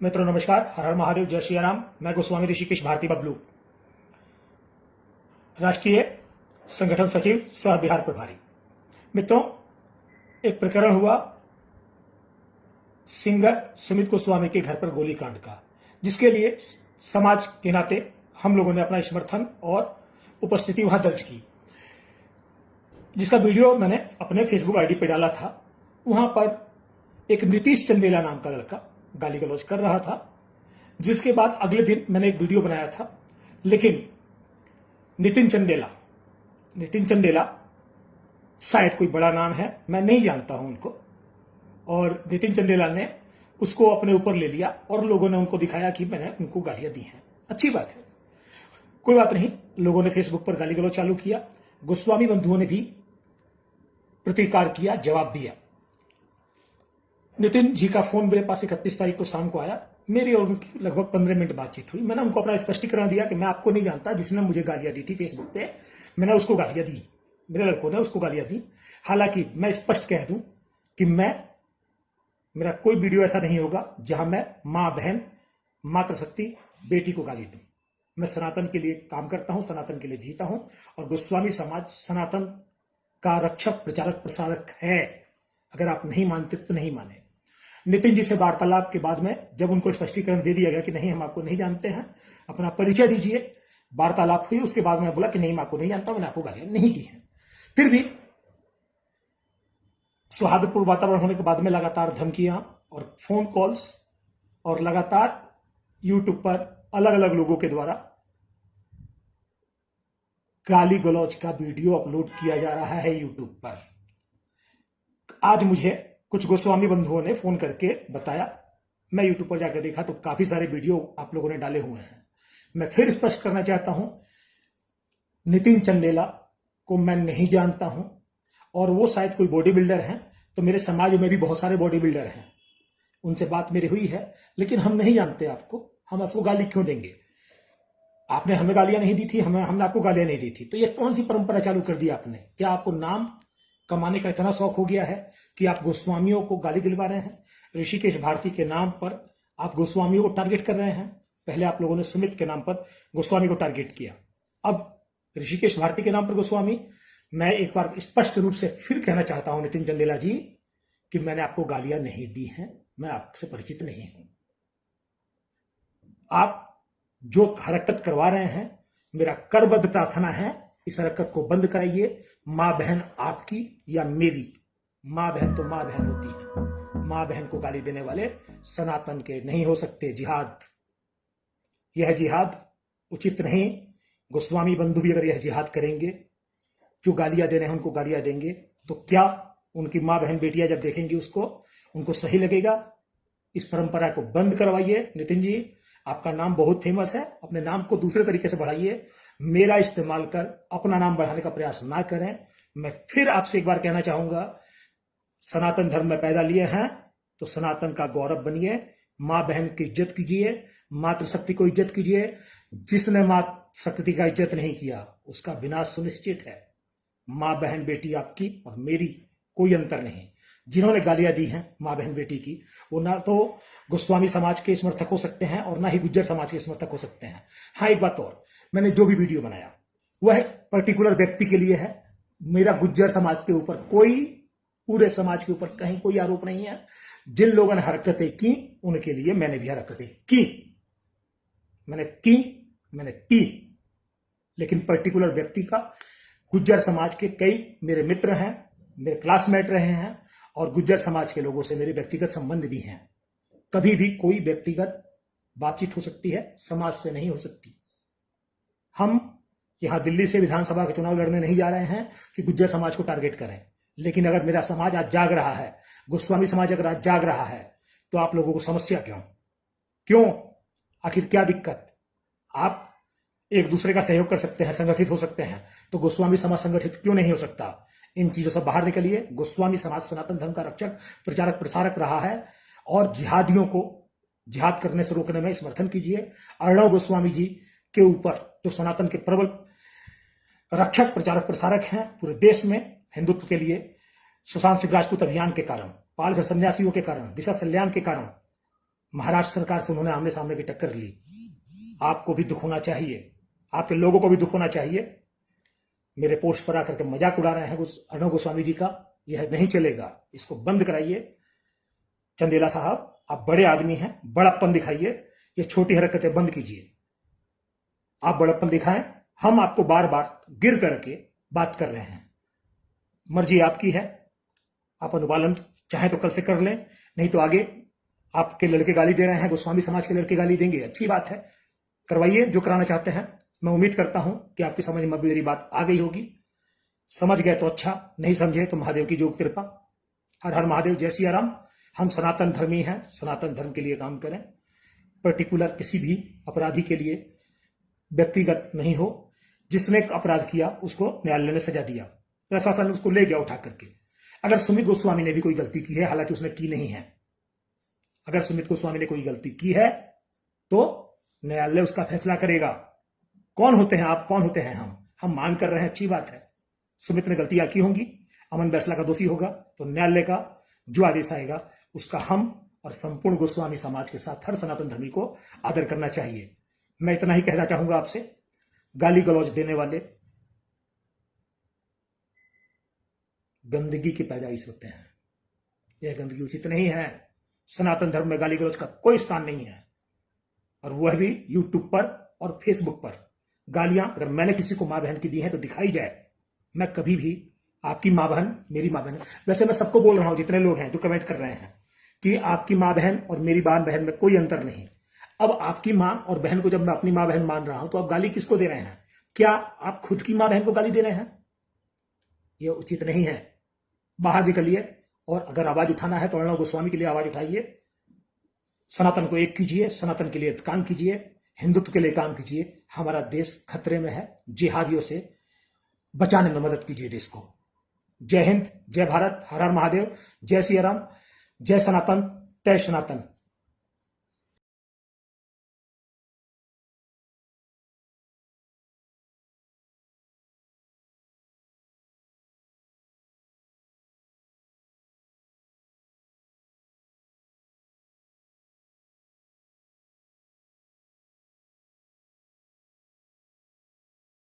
मित्रों नमस्कार, हर हर महादेव, जय श्री राम। मैं गोस्वामी ऋषिकेश भारती बबलू, राष्ट्रीय संगठन सचिव सह बिहार प्रभारी। मित्रों, एक प्रकरण हुआ सिंगर सुमित गोस्वामी के घर पर गोलीकांड का, जिसके लिए समाज के नाते हम लोगों ने अपना समर्थन और उपस्थिति वहां दर्ज की, जिसका वीडियो मैंने अपने फेसबुक आईडी पे डाला था। वहां पर एक नीतीश चंदेला नाम का लड़का गाली गलौज कर रहा था, जिसके बाद अगले दिन मैंने एक वीडियो बनाया था। लेकिन नितिन चंदेला शायद कोई बड़ा नाम है, मैं नहीं जानता हूं उनको, और नितिन चंदेला ने उसको अपने ऊपर ले लिया और लोगों ने उनको दिखाया कि मैंने उनको गालियां दी हैं। अच्छी बात है, कोई बात नहीं। लोगों ने फेसबुक पर गाली गलौज चालू किया, गोस्वामी बंधुओं ने भी प्रतिकार किया, जवाब दिया। नितिन जी का फोन मेरे पास 31 तारीख को शाम को आया। मेरी और उनकी लगभग 15 मिनट बातचीत हुई। मैंने उनको अपना स्पष्टीकरण दिया कि मैं आपको नहीं जानता, जिसने मुझे गालियां दी थी फेसबुक पे, मैंने उसको गालियां दी, मेरे लड़कों ने उसको गालियां दी। हालांकि मैं स्पष्ट कह दूं कि मेरा कोई वीडियो ऐसा नहीं होगा जहां मैं मां, बहन, मातृशक्ति, बेटी को गाली दूं। मैं सनातन के लिए काम करता हूं, सनातन के लिए जीता हूं, और गोस्वामी समाज सनातन का रक्षक, प्रचारक, प्रसारक है। अगर आप नहीं मानते तो नहीं माने। नितिन जी से वार्तालाप के बाद में जब उनको स्पष्टीकरण दे दिया गया कि नहीं, हम आपको नहीं जानते हैं, अपना परिचय दीजिए, वार्तालाप हुई। उसके बाद मैं बोला कि नहीं, मैं आपको नहीं जानता, मैंने आपको गालियां नहीं दी हैं। फिर भी सौहार्दपूर्ण वातावरण होने के बाद में लगातार धमकियां और फोन कॉल्स और लगातार यूट्यूब पर अलग अलग लोगों के द्वारा गाली गलौज का वीडियो अपलोड किया जा रहा है यूट्यूब पर। आज मुझे कुछ गोस्वामी बंधुओं ने फोन करके बताया, मैं यूट्यूब पर जाकर देखा तो काफी सारे वीडियो आप लोगों ने डाले हुए हैं। मैं फिर स्पष्ट करना चाहता हूं, नितिन चंदेला को मैं नहीं जानता हूं, और वो शायद कोई बॉडी बिल्डर हैं। तो मेरे समाज में भी बहुत सारे बॉडी बिल्डर हैं, उनसे बात मेरी हुई है, लेकिन हम नहीं जानते आपको। हम आपको गाली क्यों देंगे? आपने हमें गालियां नहीं दी थी, हमने आपको गालियां नहीं दी थी। तो ये कौन सी परंपरा चालू कर दी आपने? क्या आपको नाम कमाने का इतना शौक हो गया है कि आप गोस्वामियों को गाली दिलवा रहे हैं? ऋषिकेश भारती के नाम पर आप गोस्वामियों को टारगेट कर रहे हैं। पहले आप लोगों ने सुमित के नाम पर गोस्वामी को टारगेट किया, अब ऋषिकेश भारती के नाम पर गोस्वामी। मैं एक बार स्पष्ट रूप से फिर कहना चाहता हूं नितिन चंदेला जी कि मैंने आपको गालियां नहीं दी हैं, मैं आपसे परिचित नहीं हूं। आप जो हरकत करवा रहे हैं, मेरा करबद्ध प्रार्थना है, इस हरकत को बंद कराइए। मां बहन आपकी या मेरी, मां बहन तो मां बहन होती है। मां बहन को गाली देने वाले सनातन के नहीं हो सकते। यह जिहाद उचित नहीं। गोस्वामी बंधु भी अगर यह जिहाद करेंगे, जो गालियां दे रहे हैं उनको गालियां देंगे, तो क्या उनकी मां बहन बेटियां जब देखेंगी उसको, उनको सही लगेगा? इस परंपरा को बंद करवाइए। नितिन जी, आपका नाम बहुत फेमस है, अपने नाम को दूसरे तरीके से बढ़ाइए। मेरा इस्तेमाल कर अपना नाम बढ़ाने का प्रयास ना करें। मैं फिर आपसे एक बार कहना चाहूंगा, सनातन धर्म में पैदा लिए हैं तो सनातन का गौरव बनिए। मां बहन की इज्जत कीजिए, मातृशक्ति को इज्जत कीजिए। जिसने मातृशक्ति का इज्जत नहीं किया उसका विनाश सुनिश्चित है। मां बहन बेटी आपकी और मेरी कोई अंतर नहीं। जिन्होंने गालियां दी हैं मां बहन बेटी की, वो ना तो गोस्वामी समाज के समर्थक हो सकते हैं और ना ही गुज्जर समाज के समर्थक हो सकते हैं। हाँ, एक बात और, मैंने जो भी वीडियो बनाया वह पर्टिकुलर व्यक्ति के लिए है। मेरा गुज्जर समाज के ऊपर कोई, पूरे समाज के ऊपर कहीं कोई आरोप नहीं है। जिन लोगों ने हरकतें की उनके लिए मैंने भी हरकतें की, मैंने की, लेकिन पर्टिकुलर व्यक्ति का, गुज्जर समाज के कई मेरे मित्र हैं, मेरे क्लासमेट रहे हैं, और गुज्जर समाज के लोगों से मेरे व्यक्तिगत संबंध भी हैं। कभी भी कोई व्यक्तिगत बातचीत हो सकती है, समाज से नहीं हो सकती। हम यहां दिल्ली से विधानसभा के चुनाव लड़ने नहीं जा रहे हैं कि गुज्जर समाज को टारगेट करें। लेकिन अगर मेरा समाज आज जाग रहा है, गोस्वामी समाज अगर आज जाग रहा है, तो आप लोगों को समस्या क्यों? आखिर क्या दिक्कत? आप एक दूसरे का सहयोग कर सकते हैं, संगठित हो सकते हैं, तो गोस्वामी समाज संगठित क्यों नहीं हो सकता? इन चीजों से बाहर निकलिए। गोस्वामी समाज सनातन धर्म का रक्षक, प्रचारक, प्रसारक रहा है, और जिहादियों को जिहाद करने से रोकने में समर्थन कीजिए। अर्णव गोस्वामी जी के ऊपर, जो सनातन के प्रबल रक्षक, प्रचारक, प्रसारक हैं पूरे देश में हिंदुत्व के लिए, सुशांत सिंह राजपूत अभियान के कारण, पालघर सन्यासियों के कारण, दिशा सल्यान के कारण, महाराष्ट्र सरकार से उन्होंने आमने सामने की टक्कर ली। आपको भी दुख होना चाहिए, आपके लोगों को भी दुख होना चाहिए। मेरे पोस्ट पर आकर के मजाक उड़ा रहे हैं अर्णव गोस्वामी जी का, यह नहीं चलेगा, इसको बंद कराइए। चंदेला साहब, आप बड़े आदमी हैं, बड़प्पन दिखाइए, ये छोटी हरकतें बंद कीजिए। आप बड़प्पन दिखाएं, हम आपको बार बार गिर करके बात कर रहे हैं। मर्जी आपकी है, आप अनुपालन चाहे तो कल से कर लें, नहीं तो आगे आपके लड़के गाली दे रहे हैं, गोस्वामी समाज के लड़के गाली देंगे, अच्छी बात है, करवाइए जो कराना चाहते हैं। मैं उम्मीद करता हूं कि आपकी समझ में मेरी बात आ गई होगी। समझ गए तो अच्छा, नहीं समझे तो महादेव की जो कृपा। हर हर महादेव, जय सिया राम। हम सनातन धर्मी हैं, सनातन धर्म के लिए काम करें, पर्टिकुलर किसी भी अपराधी के लिए व्यक्तिगत नहीं हो। जिसने अपराध किया उसको न्यायालय ने सजा दिया, प्रशासन उसको ले गया उठा करके। अगर सुमित गोस्वामी ने भी कोई गलती की है, हालांकि उसने की नहीं है, अगर सुमित गोस्वामी ने कोई गलती की है तो न्यायालय उसका फैसला करेगा। कौन होते हैं आप, कौन होते हैं हम मांग कर रहे हैं, अच्छी बात है। सुमित ने गलतियां की होंगी, अमन बैसला का दोषी होगा तो न्यायालय का जो आदेश आएगा उसका हम और संपूर्ण गोस्वामी समाज के साथ हर सनातन धर्मी को आदर करना चाहिए। मैं इतना ही कहना चाहूंगा आपसे। गाली गलौज देने वाले गंदगी की पैदाइश होते हैं, यह गंदगी उचित नहीं है। सनातन धर्म में गाली गलौज का कोई स्थान नहीं है, और वह भी यूट्यूब पर और फेसबुक पर। गालियां अगर मैंने किसी को मां बहन की दी है तो दिखाई जाए। मैं कभी भी आपकी मां बहन, मेरी मां बहन, वैसे मैं सबको बोल रहा हूं, जितने लोग हैं जो कमेंट कर रहे हैं कि आपकी मां बहन और मेरी मां बहन में कोई अंतर नहीं। अब आपकी मां और बहन को जब मैं अपनी मां बहन मान रहा हूं तो आप गाली किसको दे रहे हैं? क्या आप खुद की मां बहन को गाली दे रहे हैं? यह उचित नहीं है। बाहर निकलिए, और अगर आवाज उठाना है तो अर्णव गोस्वामी के लिए आवाज उठाइए। सनातन को एक कीजिए, सनातन के लिए काम कीजिए, हिंदुत्व के लिए काम कीजिए। हमारा देश खतरे में है, जिहादियों से बचाने में मदद कीजिए देश को। जय हिंद, जय भारत, हर हर महादेव, जय सिया राम, जय सनातन, जय सनातन।